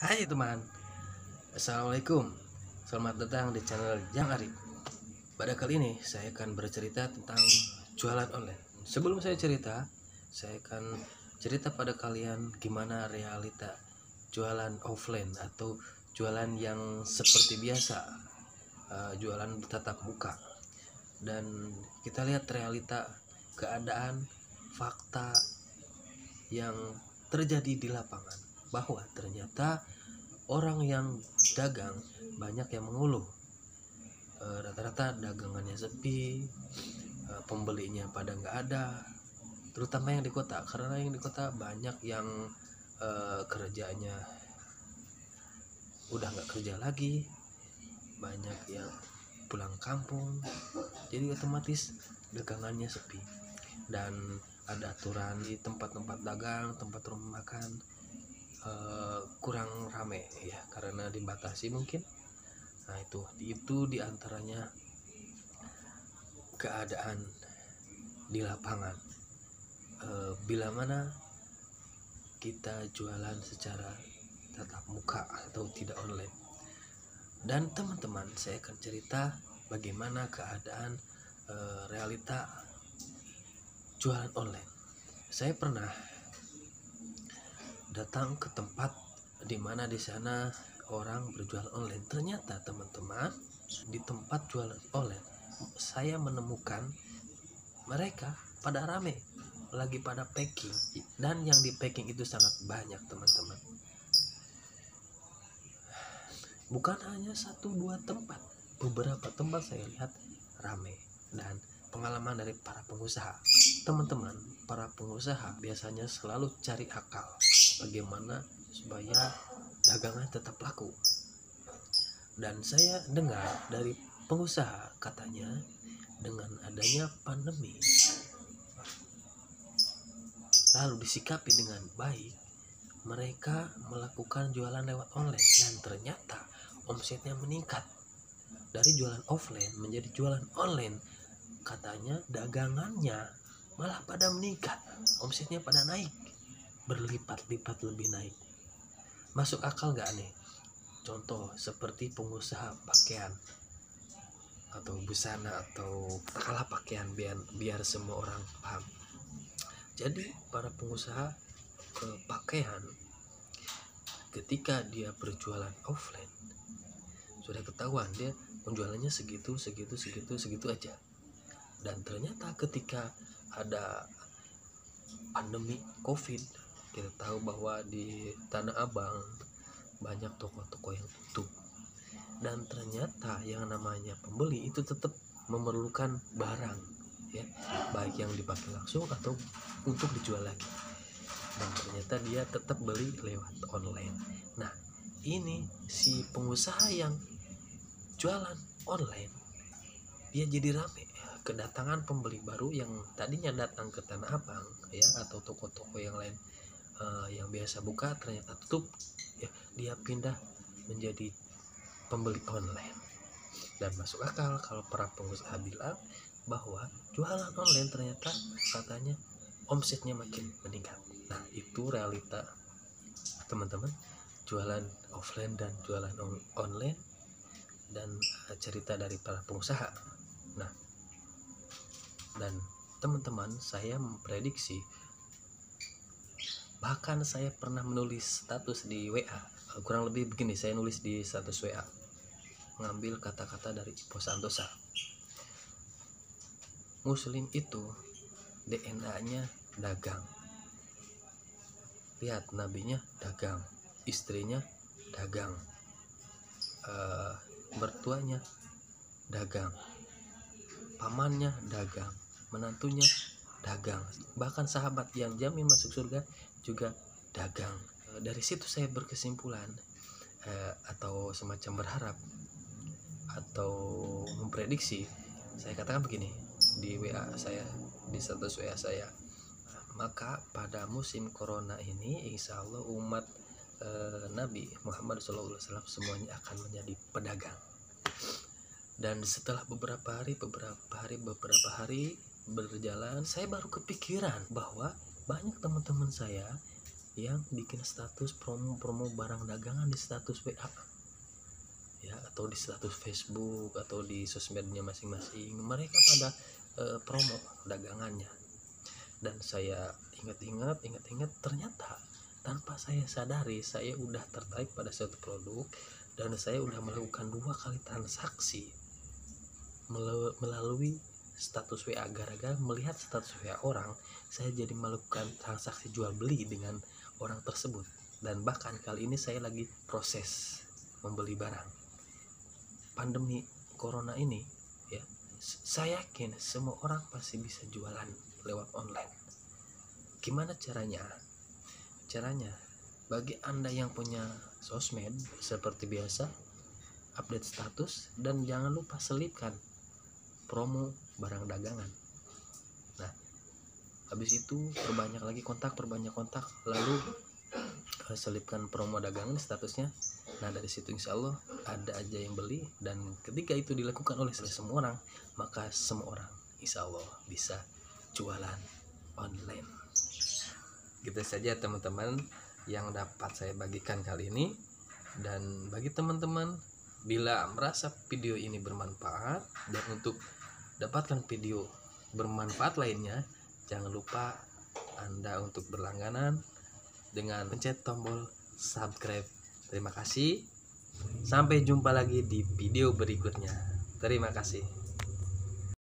Hai teman, Assalamualaikum. Selamat datang di channel Jang Arif. Pada kali ini saya akan bercerita tentang jualan online. Sebelum saya cerita, saya akan cerita pada kalian gimana realita jualan offline atau jualan yang seperti biasa, jualan tatap muka. Dan kita lihat realita keadaan fakta yang terjadi di lapangan, bahwa ternyata orang yang dagang banyak yang mengeluh, rata-rata dagangannya sepi, pembelinya pada nggak ada, terutama yang di kota, karena yang di kota banyak yang kerjanya udah nggak kerja lagi, banyak yang pulang kampung, jadi otomatis dagangannya sepi. Dan ada aturan di tempat-tempat dagang, tempat rumah makan kurang rame ya, karena dibatasi mungkin. Nah itu diantaranya keadaan di lapangan, bila mana kita jualan secara tatap muka atau tidak online. Dan teman-teman, saya akan cerita bagaimana keadaan realita jualan online. Saya pernah datang ke tempat di mana di sana orang berjualan online. Ternyata teman-teman, di tempat jualan online saya menemukan mereka pada rame, lagi pada packing, dan yang di packing itu sangat banyak teman-teman. Bukan hanya 1-2 tempat, beberapa tempat saya lihat rame. Dan pengalaman dari para pengusaha, teman-teman, para pengusaha biasanya selalu cari akal bagaimana supaya dagangan tetap laku. Dan saya dengar dari pengusaha, katanya dengan adanya pandemi lalu disikapi dengan baik, mereka melakukan jualan lewat online, dan ternyata omsetnya meningkat dari jualan offline menjadi jualan online. Katanya dagangannya malah pada meningkat, omsetnya pada naik, berlipat-lipat lebih naik. Masuk akal gak nih? Contoh seperti pengusaha pakaian atau busana, atau katakanlah pakaian, biar semua orang paham. Jadi para pengusaha pakaian, ketika dia berjualan offline, sudah ketahuan dia penjualannya segitu aja. Dan ternyata ketika ada pandemi COVID, kita tahu bahwa di Tanah Abang banyak toko-toko yang tutup, dan ternyata yang namanya pembeli itu tetap memerlukan barang ya, baik yang dipakai langsung atau untuk dijual lagi, dan ternyata dia tetap beli lewat online. Nah, ini si pengusaha yang jualan online, dia jadi rame, kedatangan pembeli baru yang tadinya datang ke Tanah Abang ya, atau toko-toko yang lain yang biasa buka ternyata tutup ya, dia pindah menjadi pembeli online. Dan masuk akal kalau para pengusaha bilang bahwa jualan online ternyata katanya omsetnya makin meningkat. Nah, itu realita teman-teman, jualan offline dan jualan online, dan cerita dari para pengusaha. Nah, dan teman-teman, saya memprediksi, bahkan saya pernah menulis status di WA, kurang lebih begini, saya nulis di status WA, mengambil kata-kata dari Ipo Santosa. Muslim itu DNA-nya dagang. Lihat, nabinya dagang, istrinya dagang, mertuanya dagang, pamannya dagang, menantunya dagang, bahkan sahabat yang jamin masuk surga juga dagang. Dari situ saya berkesimpulan atau semacam berharap atau memprediksi. Saya katakan begini di WA saya, di status WA saya, maka pada musim corona ini insya Allah umat Nabi Muhammad SAW semuanya akan menjadi pedagang. Dan setelah beberapa hari berjalan, saya baru kepikiran bahwa banyak teman-teman saya yang bikin status promo barang dagangan di status WA ya, atau di status Facebook atau di sosmednya masing-masing. Mereka pada promo dagangannya, dan saya ingat-ingat ternyata tanpa saya sadari saya udah tertarik pada suatu produk, dan saya udah melakukan 2 kali transaksi melalui status WA. Gara-gara melihat status WA orang, saya jadi melakukan transaksi jual beli dengan orang tersebut. Dan bahkan kali ini saya lagi proses membeli barang. Pandemi corona ini ya, saya yakin semua orang pasti bisa jualan lewat online. Gimana caranya? Bagi Anda yang punya sosmed, seperti biasa update status, dan jangan lupa selipkan promo barang dagangan. Nah, habis itu perbanyak kontak, lalu selipkan promo dagangan statusnya. Nah, dari situ insya Allah ada aja yang beli, dan ketika itu dilakukan oleh semua orang, maka semua orang insya Allah bisa jualan online. Gitu saja teman-teman yang dapat saya bagikan kali ini. Dan bagi teman-teman, bila merasa video ini bermanfaat, dan untuk dapatkan video bermanfaat lainnya, jangan lupa Anda untuk berlangganan dengan pencet tombol subscribe. Terima kasih. Sampai jumpa lagi di video berikutnya. Terima kasih.